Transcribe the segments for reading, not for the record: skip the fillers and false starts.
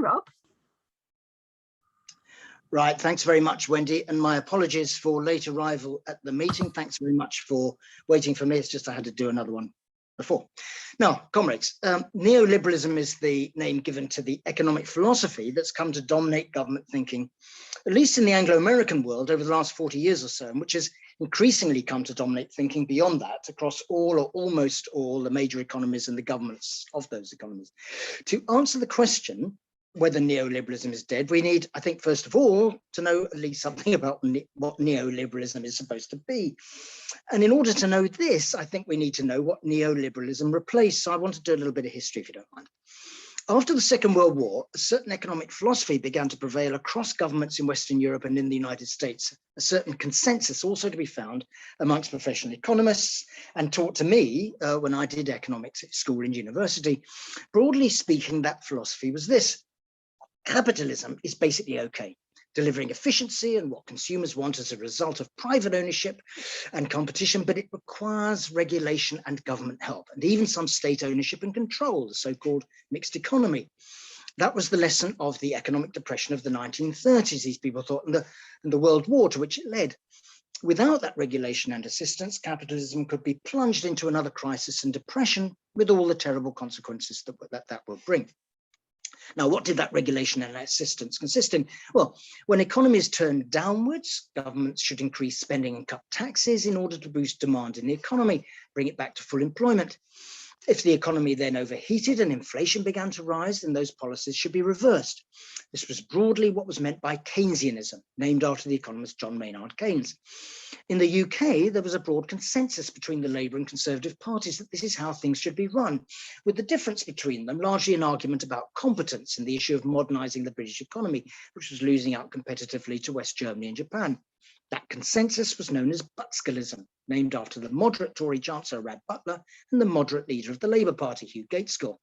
Rob. Right, thanks very much, Wendy, and my apologies for late arrival at the meeting. Thanks very much for waiting for me. It's just I had to do another one before. Now, comrades, neoliberalism is the name given to the economic philosophy that's come to dominate government thinking, at least in the Anglo-American world over the last 40 years or so, and which has increasingly come to dominate thinking beyond that across all or almost all the major economies and the governments of those economies. To answer the question whether neoliberalism is dead, we need, I think, first of all, to know at least something about what neoliberalism is supposed to be. And in order to know this, I think we need to know what neoliberalism replaced. So I want to do a little bit of history, if you don't mind. After the Second World War, a certain economic philosophy began to prevail across governments in Western Europe and in the United States, a certain consensus also to be found amongst professional economists and taught to me when I did economics at school and university. Broadly speaking, that philosophy was this: capitalism is basically okay, delivering efficiency and what consumers want as a result of private ownership and competition, but it requires regulation and government help, and even some state ownership and control, the so-called mixed economy. That was the lesson of the economic depression of the 1930s, these people thought, and the World War to which it led. Without that regulation and assistance, capitalism could be plunged into another crisis and depression with all the terrible consequences that will bring. Now, what did that regulation and assistance consist in? Well, when economies turn downwards, governments should increase spending and cut taxes in order to boost demand in the economy, bring it back to full employment. If the economy then overheated and inflation began to rise, then those policies should be reversed. This was broadly what was meant by Keynesianism, named after the economist John Maynard Keynes. In the UK, there was a broad consensus between the Labour and Conservative parties that this is how things should be run, with the difference between them largely an argument about competence and the issue of modernising the British economy, which was losing out competitively to West Germany and Japan. That consensus was known as Butskillism, named after the moderate Tory Chancellor Rab Butler and the moderate leader of the Labour Party, Hugh Gaitskell.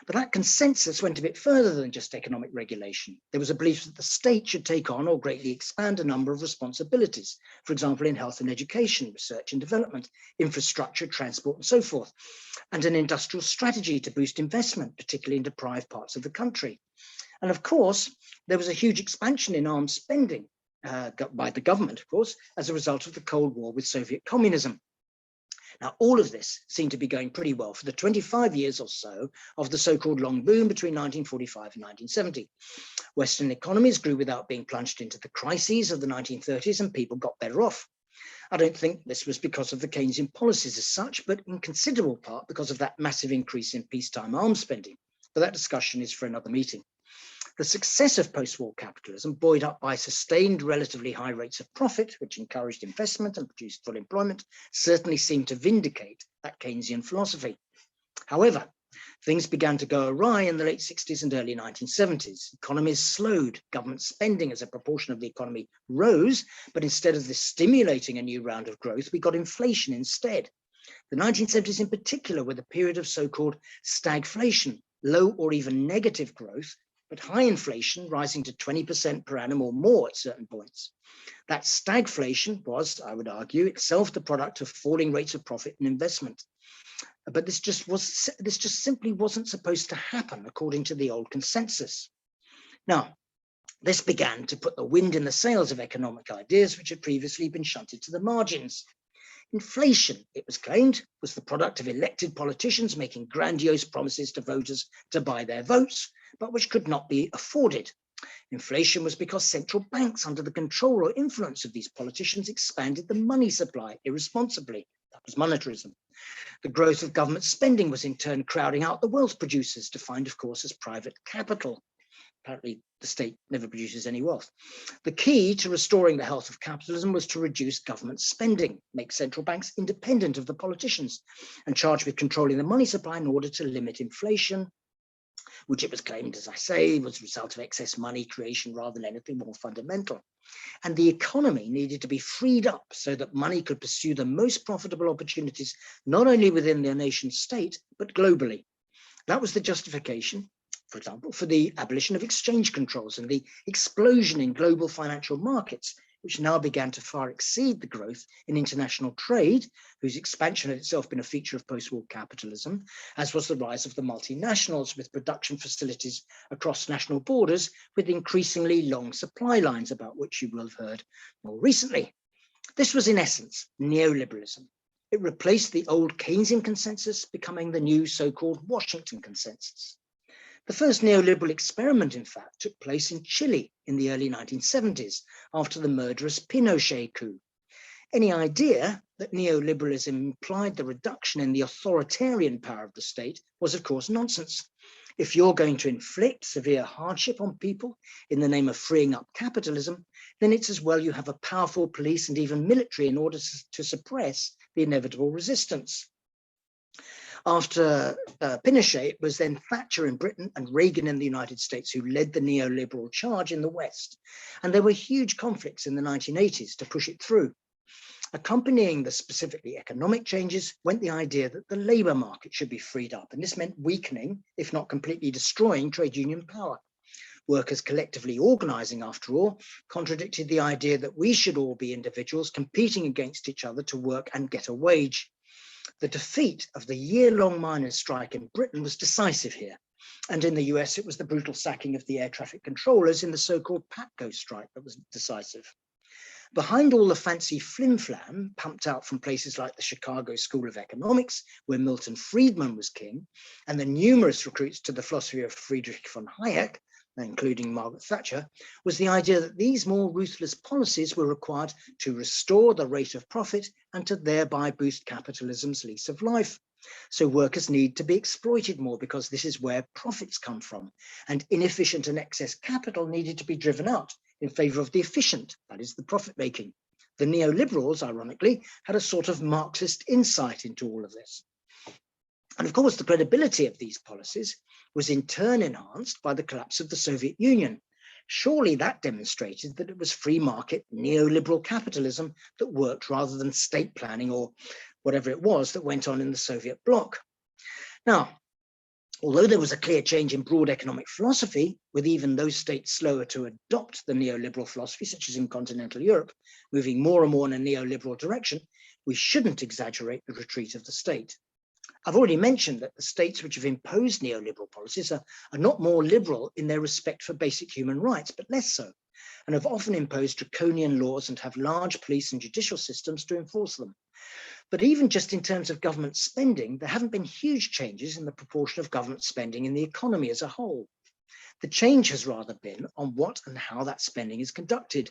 But that consensus went a bit further than just economic regulation. There was a belief that the state should take on or greatly expand a number of responsibilities, for example, in health and education, research and development, infrastructure, transport, and so forth, and an industrial strategy to boost investment, particularly in deprived parts of the country. And of course, there was a huge expansion in arms spending by the government, of course, as a result of the Cold War with Soviet communism. Now, all of this seemed to be going pretty well for the 25 years or so of the so-called long boom between 1945 and 1970. Western economies grew without being plunged into the crises of the 1930s, and people got better off. I don't think this was because of the Keynesian policies as such, but in considerable part because of that massive increase in peacetime arms spending. But that discussion is for another meeting. The success of post-war capitalism, buoyed up by sustained relatively high rates of profit, which encouraged investment and produced full employment, certainly seemed to vindicate that Keynesian philosophy. However, things began to go awry in the late 60s and early 1970s. Economies slowed, government spending as a proportion of the economy rose, but instead of this stimulating a new round of growth, we got inflation instead. The 1970s in particular were the period of so-called stagflation, low or even negative growth, but high inflation rising to 20% per annum or more at certain points. That stagflation was, I would argue, itself the product of falling rates of profit and investment. But this just simply wasn't supposed to happen according to the old consensus. Now, this began to put the wind in the sails of economic ideas which had previously been shunted to the margins. Inflation, it was claimed, was the product of elected politicians making grandiose promises to voters to buy their votes, but which could not be afforded. Inflation was because central banks, under the control or influence of these politicians, expanded the money supply irresponsibly. That was monetarism. The growth of government spending was in turn crowding out the wealth producers, defined, of course, as private capital. Apparently, the state never produces any wealth. The key to restoring the health of capitalism was to reduce government spending, make central banks independent of the politicians, and charged with controlling the money supply in order to limit inflation, which it was claimed, as I say, was a result of excess money creation rather than anything more fundamental. And the economy needed to be freed up so that money could pursue the most profitable opportunities, not only within the nation state, but globally. That was the justification, for example, for the abolition of exchange controls and the explosion in global financial markets, which now began to far exceed the growth in international trade, whose expansion had itself been a feature of post-war capitalism, as was the rise of the multinationals with production facilities across national borders with increasingly long supply lines, about which you will have heard more recently. This was, in essence, neoliberalism. It replaced the old Keynesian consensus, becoming the new so-called Washington consensus. The first neoliberal experiment, in fact, took place in Chile in the early 1970s after the murderous Pinochet coup. Any idea that neoliberalism implied the reduction in the authoritarian power of the state was, of course, nonsense. If you're going to inflict severe hardship on people in the name of freeing up capitalism, then it's as well you have a powerful police and even military in order to suppress the inevitable resistance. After Pinochet, it was then Thatcher in Britain and Reagan in the United States who led the neoliberal charge in the West. And there were huge conflicts in the 1980s to push it through. Accompanying the specifically economic changes went the idea that the labour market should be freed up. And this meant weakening, if not completely destroying, trade union power. Workers collectively organising, after all, contradicted the idea that we should all be individuals competing against each other to work and get a wage. The defeat of the year-long miners' strike in Britain was decisive here. And in the US, it was the brutal sacking of the air traffic controllers in the so-called PATCO strike that was decisive. Behind all the fancy flim-flam pumped out from places like the Chicago School of Economics, where Milton Friedman was king, and the numerous recruits to the philosophy of Friedrich von Hayek, including Margaret Thatcher, was the idea that these more ruthless policies were required to restore the rate of profit and to thereby boost capitalism's lease of life. So workers need to be exploited more because this is where profits come from, and inefficient and excess capital needed to be driven out in favor of the efficient, that is the profit making. The neoliberals, ironically, had a sort of Marxist insight into all of this. And of course, the credibility of these policies was in turn enhanced by the collapse of the Soviet Union. Surely that demonstrated that it was free market neoliberal capitalism that worked rather than state planning or whatever it was that went on in the Soviet bloc. Now, although there was a clear change in broad economic philosophy, with even those states slower to adopt the neoliberal philosophy, such as in continental Europe, moving more and more in a neoliberal direction, we shouldn't exaggerate the retreat of the state. I've already mentioned that the states which have imposed neoliberal policies are not more liberal in their respect for basic human rights, but less so, and have often imposed draconian laws and have large police and judicial systems to enforce them. But even just in terms of government spending, there haven't been huge changes in the proportion of government spending in the economy as a whole. The change has rather been on what and how that spending is conducted.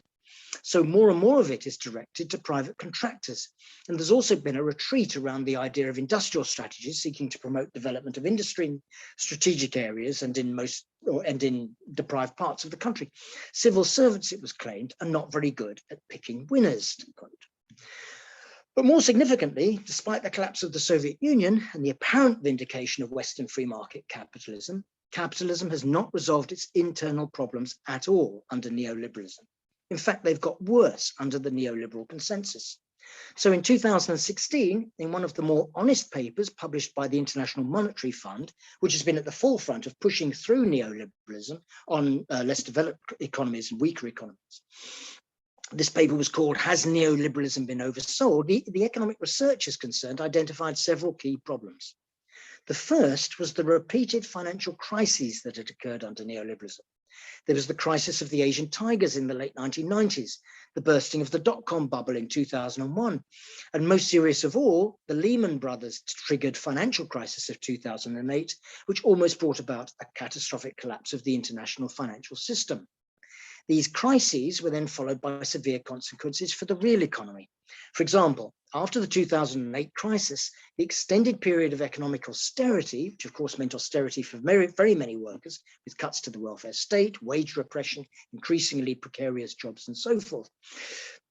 So more and more of it is directed to private contractors. And there's also been a retreat around the idea of industrial strategies seeking to promote development of industry in strategic areas and in deprived parts of the country. Civil servants, it was claimed, are not very good at picking winners, to quote. But more significantly, despite the collapse of the Soviet Union and the apparent vindication of Western free market capitalism, capitalism has not resolved its internal problems at all under neoliberalism. In fact, they've got worse under the neoliberal consensus. So in 2016, in one of the more honest papers published by the International Monetary Fund, which has been at the forefront of pushing through neoliberalism on less developed economies and weaker economies, this paper was called, "Has Neoliberalism Been Oversold?" The economic researchers concerned identified several key problems. The first was the repeated financial crises that had occurred under neoliberalism. There was the crisis of the Asian tigers in the late 1990s, the bursting of the dot-com bubble in 2001, and most serious of all, the Lehman Brothers triggered financial crisis of 2008, which almost brought about a catastrophic collapse of the international financial system. These crises were then followed by severe consequences for the real economy. For example, after the 2008 crisis, the extended period of economic austerity, which of course meant austerity for very many workers, with cuts to the welfare state, wage repression, increasingly precarious jobs, and so forth.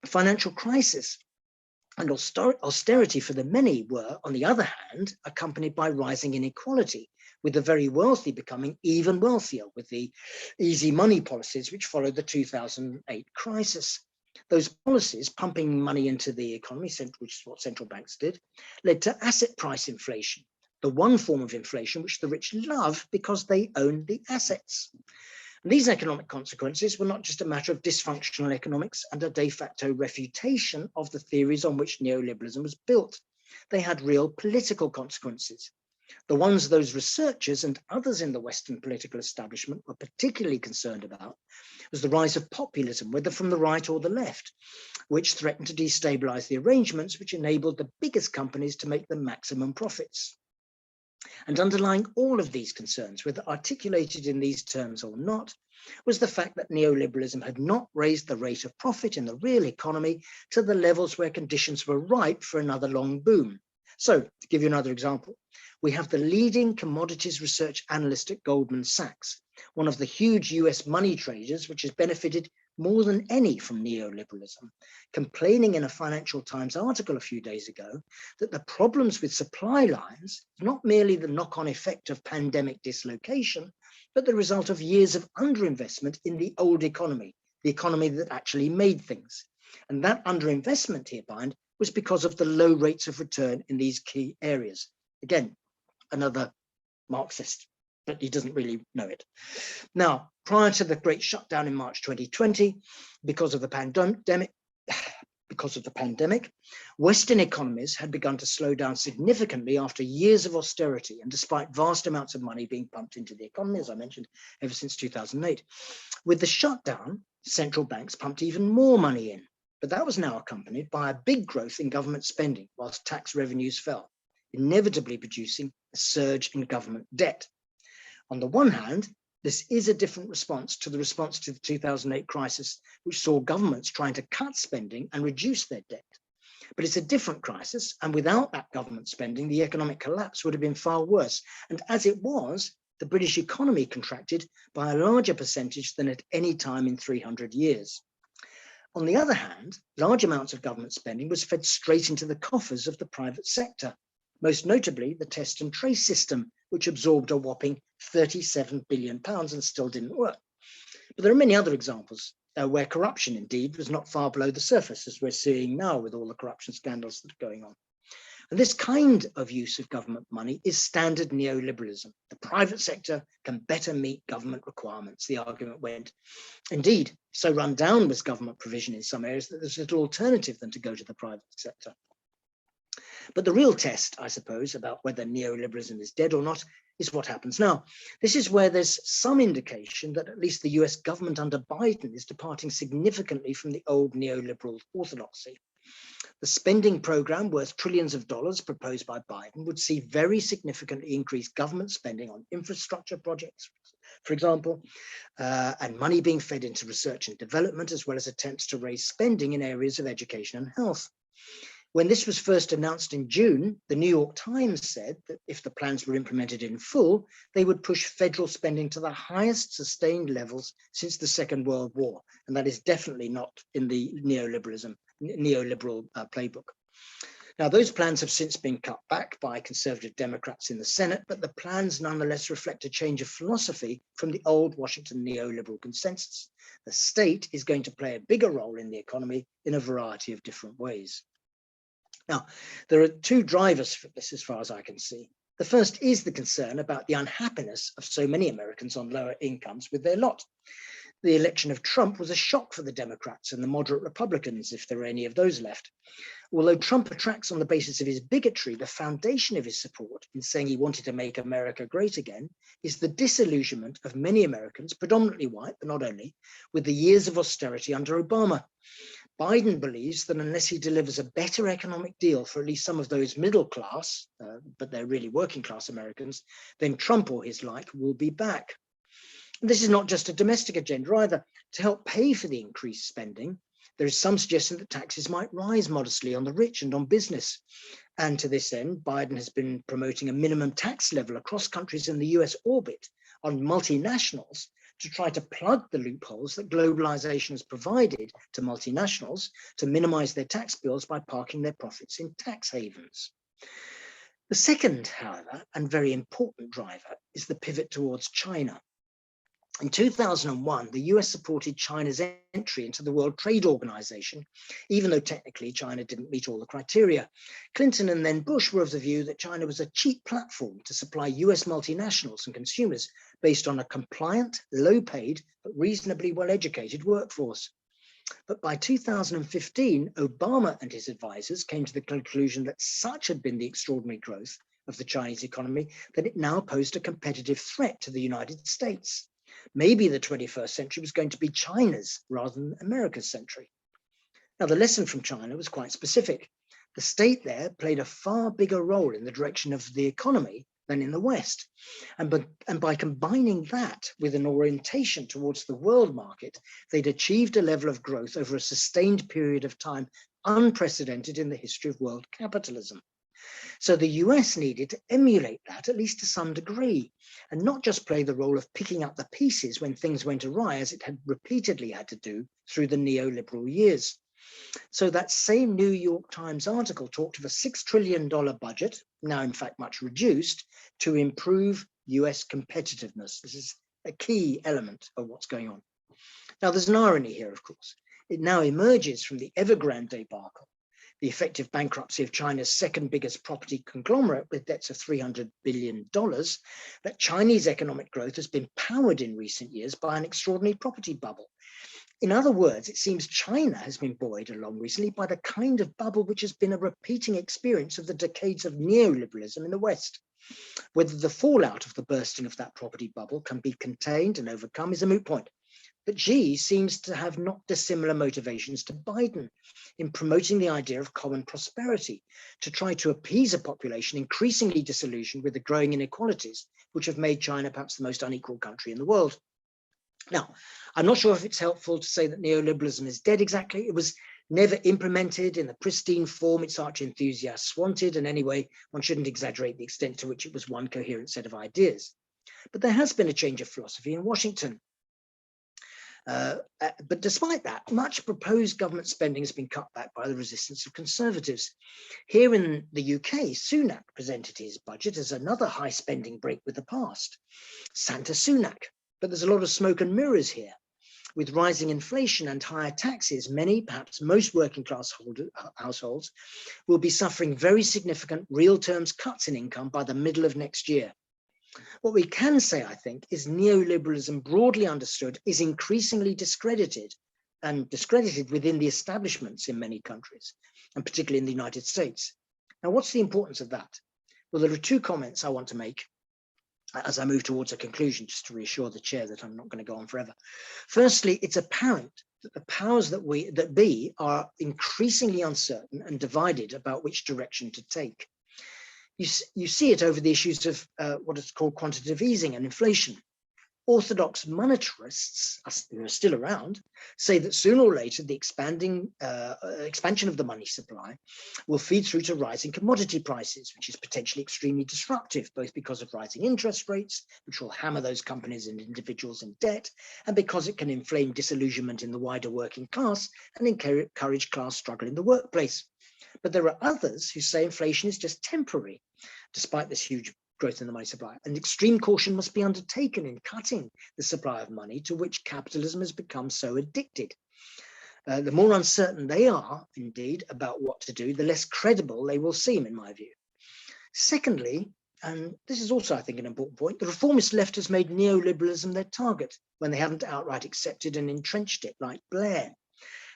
Financial crisis and austerity for the many were, on the other hand, accompanied by rising inequality, with the very wealthy becoming even wealthier with the easy money policies which followed the 2008 crisis. Those policies, pumping money into the economy, which is what central banks did, led to asset price inflation, the one form of inflation which the rich love because they own the assets. And these economic consequences were not just a matter of dysfunctional economics and a de facto refutation of the theories on which neoliberalism was built. They had real political consequences. The ones those researchers and others in the Western political establishment were particularly concerned about was the rise of populism, whether from the right or the left, which threatened to destabilize the arrangements which enabled the biggest companies to make the maximum profits. And underlying all of these concerns, whether articulated in these terms or not, was the fact that neoliberalism had not raised the rate of profit in the real economy to the levels where conditions were ripe for another long boom. So, to give you another example, we have the leading commodities research analyst at Goldman Sachs, one of the huge US money traders which has benefited more than any from neoliberalism, complaining in a Financial Times article a few days ago that the problems with supply lines is not merely the knock-on effect of pandemic dislocation, but the result of years of underinvestment in the old economy, the economy that actually made things. And that underinvestment, he opined, was because of the low rates of return in these key areas. Again, another Marxist, but he doesn't really know it. Now, prior to the great shutdown in March 2020, because of the pandemic, Western economies had begun to slow down significantly after years of austerity and despite vast amounts of money being pumped into the economy, as I mentioned, ever since 2008. With the shutdown, central banks pumped even more money in, but that was now accompanied by a big growth in government spending whilst tax revenues fell, inevitably producing a surge in government debt. On the one hand, this is a different response to the 2008 crisis, which saw governments trying to cut spending and reduce their debt. But it's a different crisis, and without that government spending, the economic collapse would have been far worse. And as it was, the British economy contracted by a larger percentage than at any time in 300 years. On the other hand, large amounts of government spending was fed straight into the coffers of the private sector, most notably the test and trace system, which absorbed a whopping £37 billion and still didn't work. But there are many other examples where corruption indeed was not far below the surface, as we're seeing now with all the corruption scandals that are going on. And this kind of use of government money is standard neoliberalism. The private sector can better meet government requirements, the argument went. Indeed, so run down was government provision in some areas that there's little alternative than to go to the private sector. But the real test, I suppose, about whether neoliberalism is dead or not is what happens now. This is where there's some indication that at least the US government under Biden is departing significantly from the old neoliberal orthodoxy. The spending program worth trillions of dollars proposed by Biden would see very significantly increased government spending on infrastructure projects, for example, and money being fed into research and development, as well as attempts to raise spending in areas of education and health. When this was first announced in June, the New York Times said that if the plans were implemented in full, they would push federal spending to the highest sustained levels since the Second World War. And that is definitely not in the neoliberal playbook. Now, those plans have since been cut back by conservative Democrats in the Senate, but the plans nonetheless reflect a change of philosophy from the old Washington neoliberal consensus. The state is going to play a bigger role in the economy in a variety of different ways. Now, there are two drivers for this as far as I can see. The first is the concern about the unhappiness of so many Americans on lower incomes with their lot. The election of Trump was a shock for the Democrats and the moderate Republicans, if there are any of those left. Although Trump attracts on the basis of his bigotry, the foundation of his support in saying he wanted to make America great again is the disillusionment of many Americans, predominantly white, but not only, with the years of austerity under Obama. Biden believes that unless he delivers a better economic deal for at least some of those middle class, but they're really working class Americans, then Trump or his like will be back. And this is not just a domestic agenda either. To help pay for the increased spending, there is some suggestion that taxes might rise modestly on the rich and on business. And to this end, Biden has been promoting a minimum tax level across countries in the US orbit on multinationals to try to plug the loopholes that globalization has provided to multinationals to minimize their tax bills by parking their profits in tax havens. The second, however, and very important driver is the pivot towards China. In 2001, the US supported China's entry into the World Trade Organization, even though technically China didn't meet all the criteria. Clinton and then Bush were of the view that China was a cheap platform to supply US multinationals and consumers based on a compliant, low-paid, but reasonably well-educated workforce. But by 2015, Obama and his advisors came to the conclusion that such had been the extraordinary growth of the Chinese economy that it now posed a competitive threat to the United States. Maybe the 21st century was going to be China's rather than America's century. Now, the lesson from China was quite specific. The state there played a far bigger role in the direction of the economy than in the West. And by combining that with an orientation towards the world market, they'd achieved a level of growth over a sustained period of time unprecedented in the history of world capitalism. So the US needed to emulate that, at least to some degree, and not just play the role of picking up the pieces when things went awry, as it had repeatedly had to do through the neoliberal years. So that same New York Times article talked of a $6 trillion budget, now in fact much reduced, to improve US competitiveness. This is a key element of what's going on. Now, there's an irony here, of course. It now emerges from the Evergrande debacle, the effective bankruptcy of China's second biggest property conglomerate with debts of $300 billion, that Chinese economic growth has been powered in recent years by an extraordinary property bubble. In other words, it seems China has been buoyed along recently by the kind of bubble which has been a repeating experience of the decades of neoliberalism in the West. Whether the fallout of the bursting of that property bubble can be contained and overcome is a moot point. But Xi seems to have not dissimilar motivations to Biden in promoting the idea of common prosperity, to try to appease a population increasingly disillusioned with the growing inequalities, which have made China perhaps the most unequal country in the world. Now, I'm not sure if it's helpful to say that neoliberalism is dead exactly. It was never implemented in the pristine form its arch enthusiasts wanted, and anyway, one shouldn't exaggerate the extent to which it was one coherent set of ideas. But there has been a change of philosophy in Washington. But despite that, much proposed government spending has been cut back by the resistance of conservatives. Here in the UK, Sunak presented his budget as another high spending break with the past. Santa Sunak. But there's a lot of smoke and mirrors here. With rising inflation and higher taxes, many, perhaps most working class households will be suffering very significant real terms cuts in income by the middle of next year. What we can say, I think, is neoliberalism, broadly understood, is increasingly discredited within the establishments in many countries, and particularly in the United States. Now, what's the importance of that? Well, there are two comments I want to make as I move towards a conclusion, just to reassure the chair that I'm not going to go on forever. Firstly, it's apparent that the powers that be are increasingly uncertain and divided about which direction to take. You see it over the issues of what is called quantitative easing and inflation. Orthodox monetarists, who are still around, say that sooner or later the expansion of the money supply will feed through to rising commodity prices, which is potentially extremely disruptive, both because of rising interest rates, which will hammer those companies and individuals in debt, and because it can inflame disillusionment in the wider working class and encourage class struggle in the workplace. But there are others who say inflation is just temporary, despite this huge growth in the money supply, and extreme caution must be undertaken in cutting the supply of money to which capitalism has become so addicted. The more uncertain they are, indeed, about what to do, the less credible they will seem, in my view. Secondly, and this is also, I think, an important point, the reformist left has made neoliberalism their target when they haven't outright accepted and entrenched it, like Blair.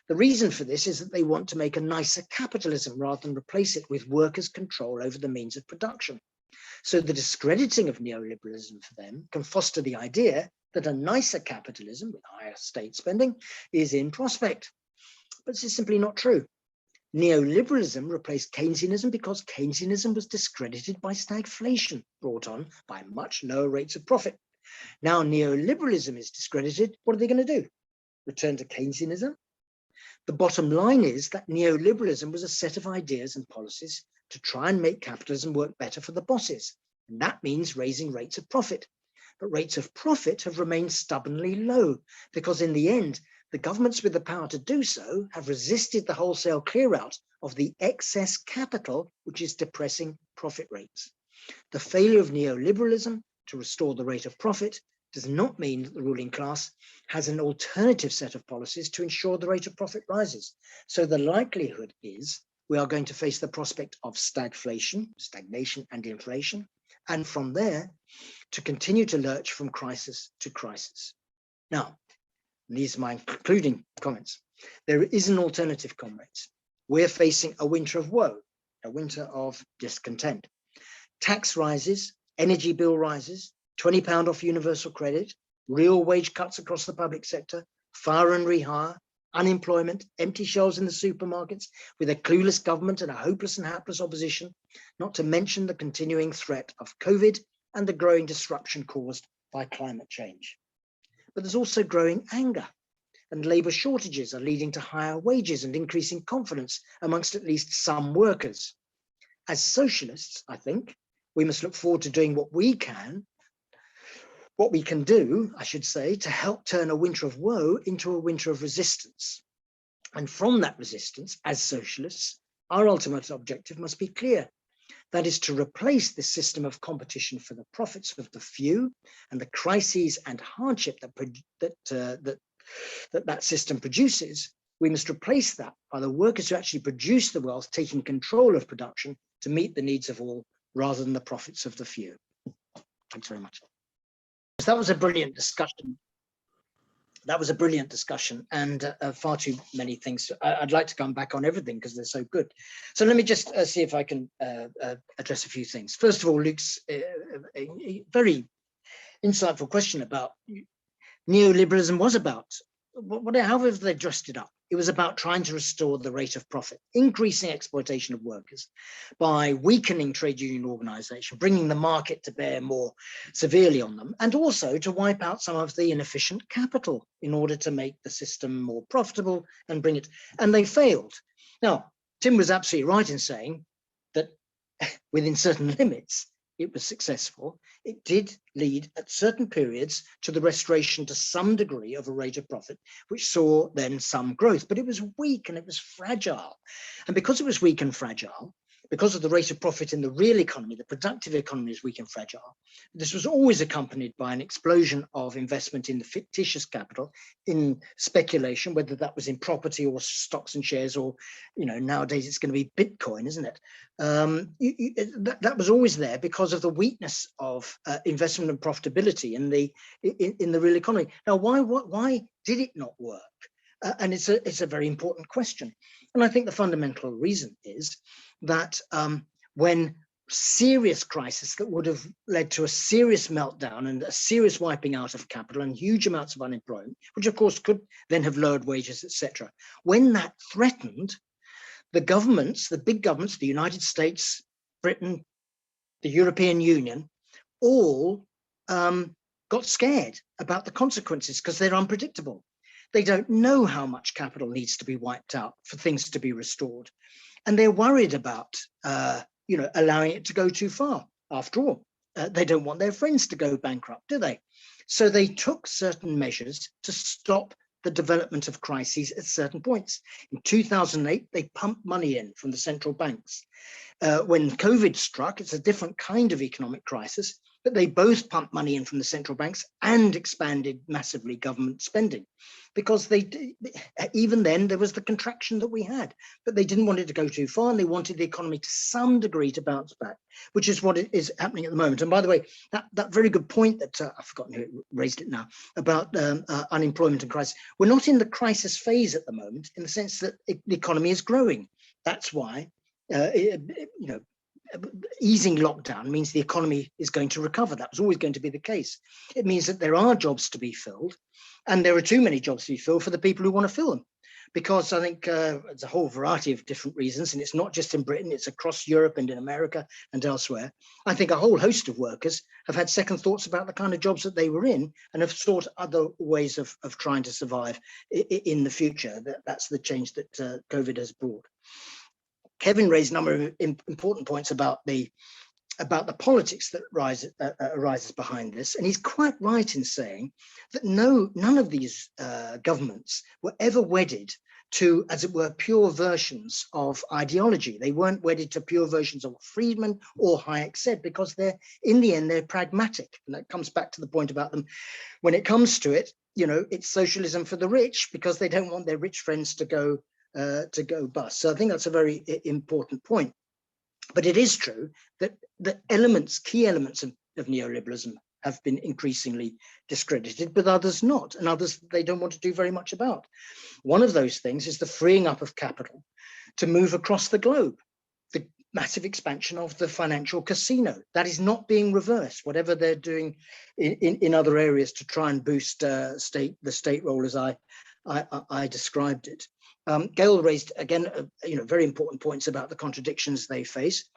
The reason for this is that they want to make a nicer capitalism rather than replace it with workers' control over the means of production. So the discrediting of neoliberalism for them can foster the idea that a nicer capitalism with higher state spending is in prospect. But this is simply not true. Neoliberalism replaced Keynesianism because Keynesianism was discredited by stagflation, brought on by much lower rates of profit. Now neoliberalism is discredited. What are they going to do? Return to Keynesianism? The bottom line is that neoliberalism was a set of ideas and policies to try and make capitalism work better for the bosses. And that means raising rates of profit. But rates of profit have remained stubbornly low because in the end, the governments with the power to do so have resisted the wholesale clear out of the excess capital, which is depressing profit rates. The failure of neoliberalism to restore the rate of profit does not mean that the ruling class has an alternative set of policies to ensure the rate of profit rises. So the likelihood is we are going to face the prospect of stagflation, stagnation and inflation, and from there to continue to lurch from crisis to crisis. Now, these are my concluding comments. There is an alternative, comrades. We're facing a winter of woe, a winter of discontent. Tax rises, energy bill rises, £20 off universal credit, real wage cuts across the public sector, fire and rehire, unemployment, empty shelves in the supermarkets with a clueless government and a hopeless and hapless opposition, not to mention the continuing threat of COVID and the growing disruption caused by climate change. But there's also growing anger, and labour shortages are leading to higher wages and increasing confidence amongst at least some workers. As socialists, I think, we must look forward to doing what we can do, I should say, to help turn a winter of woe into a winter of resistance. And from that resistance, as socialists, our ultimate objective must be clear. That is to replace the system of competition for the profits of the few and the crises and hardship that system produces. We must replace that by the workers who actually produce the wealth taking control of production to meet the needs of all rather than the profits of the few. Thanks very much. That was a brilliant discussion. And far too many things. I'd like to come back on everything because they're so good. So let me just see if I can address a few things. First of all, Luke's a very insightful question about neoliberalism was about. How have they dressed it up? It was about trying to restore the rate of profit, increasing exploitation of workers by weakening trade union organization, bringing the market to bear more severely on them, and also to wipe out some of the inefficient capital in order to make the system more profitable and bring it. And they failed. Now, Tim was absolutely right in saying that within certain limits, it was successful. It did lead at certain periods to the restoration to some degree of a rate of profit, which saw then some growth, but it was weak and it was fragile. And because it was weak and fragile, because of the rate of profit in the real economy, the productive economy is weak and fragile, this was always accompanied by an explosion of investment in the fictitious capital, in speculation, whether that was in property or stocks and shares, or, nowadays it's going to be Bitcoin, isn't it? That was always there because of the weakness of investment and profitability in the real economy. Now, why did it not work? And it's a very important question. And I think the fundamental reason is that when serious crisis that would have led to a serious meltdown and a serious wiping out of capital and huge amounts of unemployment, which of course could then have lowered wages, etc. When that threatened, the governments, the big governments, the United States, Britain, the European Union, all got scared about the consequences because they're unpredictable. They don't know how much capital needs to be wiped out for things to be restored. And they're worried about, allowing it to go too far. After all, they don't want their friends to go bankrupt, do they? So they took certain measures to stop the development of crises at certain points. In 2008, they pumped money in from the central banks. When COVID struck, it's a different kind of economic crisis, but they both pumped money in from the central banks and expanded massively government spending, because even then there was the contraction that we had, but they didn't want it to go too far, and they wanted the economy to some degree to bounce back, which is what is happening at the moment. And by the way, that very good point that I've forgotten who raised it now about unemployment and crisis. We're not in the crisis phase at the moment, in the sense that the economy is growing. That's why easing lockdown means the economy is going to recover. That was always going to be the case. It means that there are jobs to be filled, and there are too many jobs to be filled for the people who want to fill them. Because I think there's a whole variety of different reasons, and it's not just in Britain, it's across Europe and in America and elsewhere. I think a whole host of workers have had second thoughts about the kind of jobs that they were in and have sought other ways of trying to survive in the future. That's the change that COVID has brought. Kevin raised a number of important points about the about the politics that arises behind this. And he's quite right in saying that none of these governments were ever wedded to, as it were, pure versions of ideology. They weren't wedded to pure versions of Friedman or Hayek said, because in the end, they're pragmatic. And that comes back to the point about them. When it comes to it, it's socialism for the rich, because they don't want their rich friends to go bust. So I think that's a very important point. But it is true that the key elements of neoliberalism have been increasingly discredited, but others not, and others they don't want to do very much about. One of those things is the freeing up of capital to move across the globe, the massive expansion of the financial casino. That is not being reversed, whatever they're doing in other areas to try and boost the state role as I described it. Gail raised, again, very important points about the contradictions they face.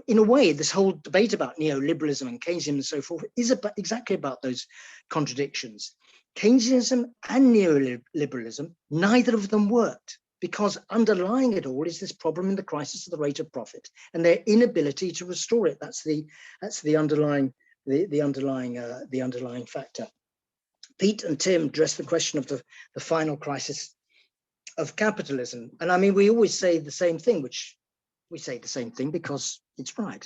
In a way, this whole debate about neoliberalism and Keynesianism and so forth is exactly about those contradictions. Keynesianism and neoliberalism, neither of them worked, because underlying it all is this problem in the crisis of the rate of profit and their inability to restore it. That's the underlying factor. Pete and Tim addressed the question of the final crisis of capitalism. And I mean, we always say the same thing, which we say the same thing because it's right.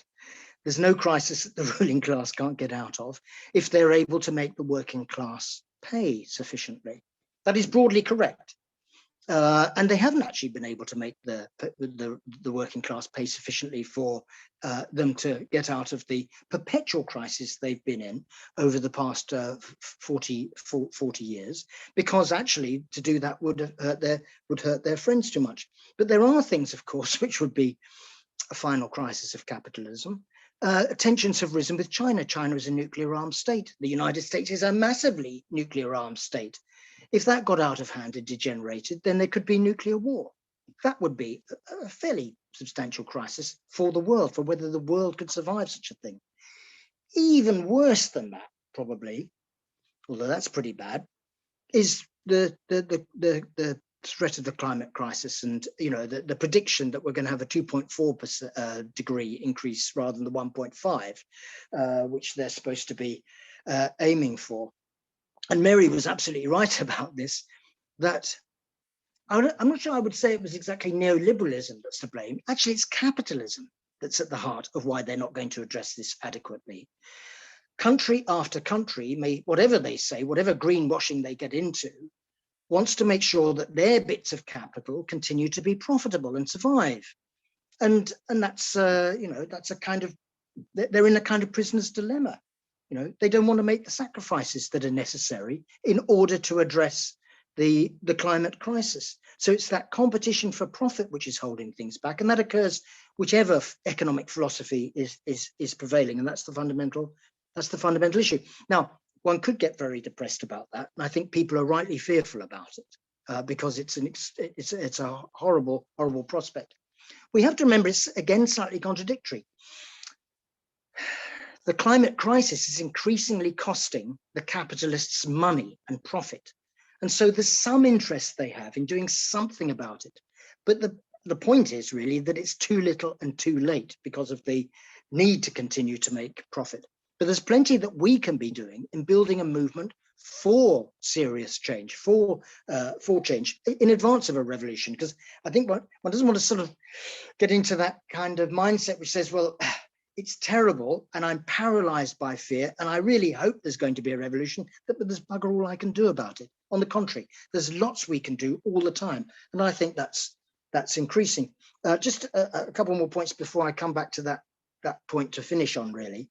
There's no crisis that the ruling class can't get out of if they're able to make the working class pay sufficiently. That is broadly correct. And they haven't actually been able to make the working class pay sufficiently for them to get out of the perpetual crisis they've been in over the past 40 years, because actually to do that would hurt their friends too much. But there are things, of course, which would be a final crisis of capitalism. Tensions have risen with China. China is a nuclear armed state. The United States is a massively nuclear armed state. If that got out of hand and degenerated, then there could be nuclear war. That would be a fairly substantial crisis for the world, for whether the world could survive such a thing. Even worse than that, probably, although that's pretty bad, is the threat of the climate crisis, and the prediction that we're going to have a 2.4 degree increase rather than the 1.5, which they're supposed to be aiming for. And Mary was absolutely right about this, that I'm not sure I would say it was exactly neoliberalism that's to blame. Actually, it's capitalism that's at the heart of why they're not going to address this adequately. Country after country, whatever they say, whatever greenwashing they get into, wants to make sure that their bits of capital continue to be profitable and survive. And that's, that's a kind of, they're in a kind of prisoner's dilemma. They don't want to make the sacrifices that are necessary in order to address the climate crisis. So it's that competition for profit which is holding things back, and that occurs whichever economic philosophy is prevailing, and that's the fundamental issue. Now, one could get very depressed about that, and I think people are rightly fearful about it because it's a horrible prospect. We have to remember it's again slightly contradictory. The climate crisis is increasingly costing the capitalists money and profit. And so there's some interest they have in doing something about it. But the point is really that it's too little and too late because of the need to continue to make profit. But there's plenty that we can be doing in building a movement for serious change, for change in advance of a revolution. Because I think one doesn't want to sort of get into that kind of mindset which says, well, it's terrible and I'm paralyzed by fear and I really hope there's going to be a revolution, but there's bugger all I can do about it. On the contrary, there's lots we can do all the time. And I think that's increasing. Just a couple more points before I come back to that point to finish on, really.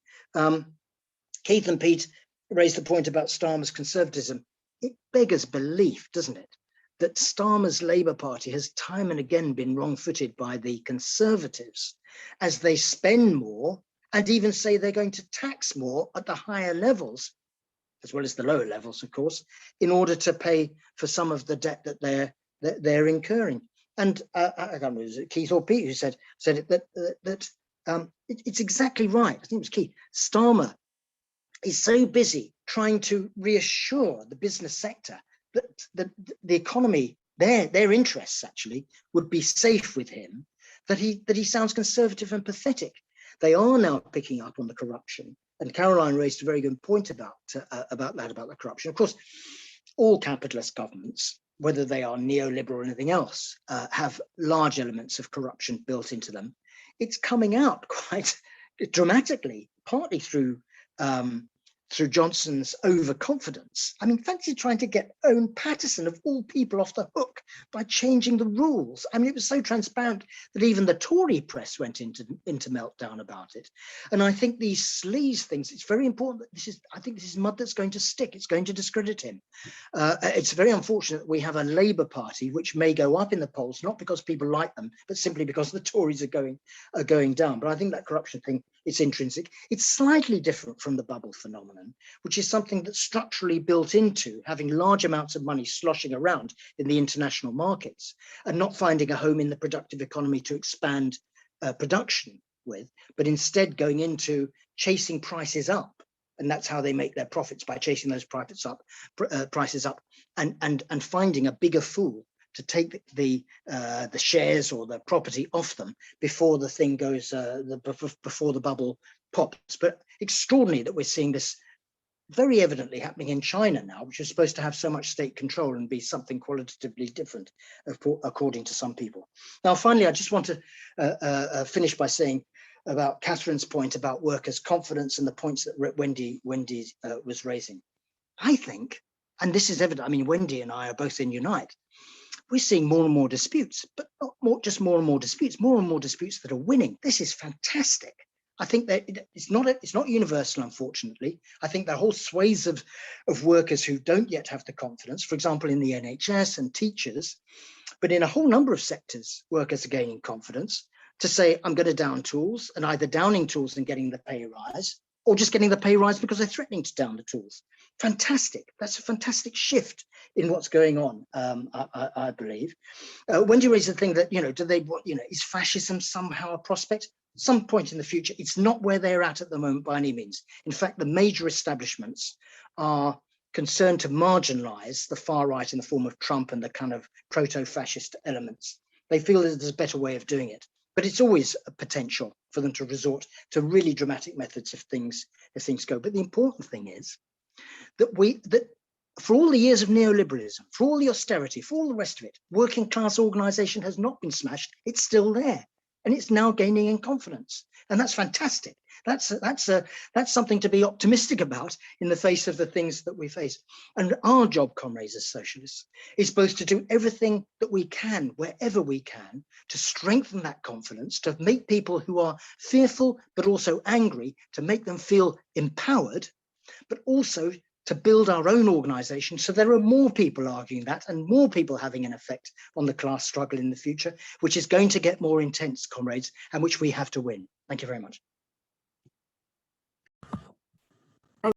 Keith and Pete raised the point about Starmer's conservatism. It beggars belief, doesn't it, that Starmer's Labour Party has time and again been wrong-footed by the Conservatives as they spend more and even say they're going to tax more at the higher levels, as well as the lower levels, of course, in order to pay for some of the debt that they're incurring. And I can't remember, was it Keith or Pete who said it, that it's exactly right. I think it was Keith. Starmer is so busy trying to reassure the business sector that the economy, their interests actually would be safe with him, that he sounds conservative and pathetic. They are now picking up on the corruption. And Caroline raised a very good point about the corruption. Of course, all capitalist governments, whether they are neoliberal or anything else, have large elements of corruption built into them. It's coming out quite dramatically, partly through Johnson's overconfidence. I mean, fancy trying to get Owen Paterson, of all people, off the hook by changing the rules. I mean, it was so transparent that even the Tory press went into meltdown about it. And I think these sleaze things, it's very important that I think this is mud that's going to stick. It's going to discredit him. It's very unfortunate that we have a Labour Party which may go up in the polls, not because people like them, but simply because the Tories are going down. But I think that corruption thing, it's intrinsic. It's slightly different from the bubble phenomenon, which is something that's structurally built into having large amounts of money sloshing around in the international markets and not finding a home in the productive economy to expand production with, but instead going into chasing prices up. And that's how they make their profits, by chasing those prices up and finding a bigger fool to take the shares or the property off them before the thing goes, before the bubble pops. But extraordinary that we're seeing this very evidently happening in China now, which is supposed to have so much state control and be something qualitatively different, according to some people. Now, finally, I just want to finish by saying about Catherine's point about workers' confidence and the points that Wendy was raising. I think, and this is evident, I mean, Wendy and I are both in Unite, we're seeing more and more disputes, but not just more and more disputes that are winning. This is fantastic. I think that it's not universal, unfortunately. I think there are whole swathes of workers who don't yet have the confidence, for example, in the NHS and teachers, but in a whole number of sectors, workers are gaining confidence to say, I'm going to down tools, and either downing tools and getting the pay rise, or just getting the pay rise because they're threatening to down the tools. Fantastic. That's a fantastic shift in what's going on, I believe. Wendy raised the thing that, do they want, is fascism somehow a prospect? Some point in the future, it's not where they're at the moment by any means. In fact, the major establishments are concerned to marginalize the far right in the form of Trump and the kind of proto-fascist elements. They feel that there's a better way of doing it. But it's always a potential for them to resort to really dramatic methods if things go. But the important thing is that for all the years of neoliberalism, for all the austerity, for all the rest of it, working class organization has not been smashed. It's still there, and it's now gaining in confidence, and that's fantastic. That's something to be optimistic about in the face of the things that we face. And our job, comrades, as socialists, is both to do everything that we can, wherever we can, to strengthen that confidence, to make people who are fearful but also angry, to make them feel empowered, but also to build our own organization so there are more people arguing that and more people having an effect on the class struggle in the future, which is going to get more intense, comrades, and which we have to win. Thank you very much.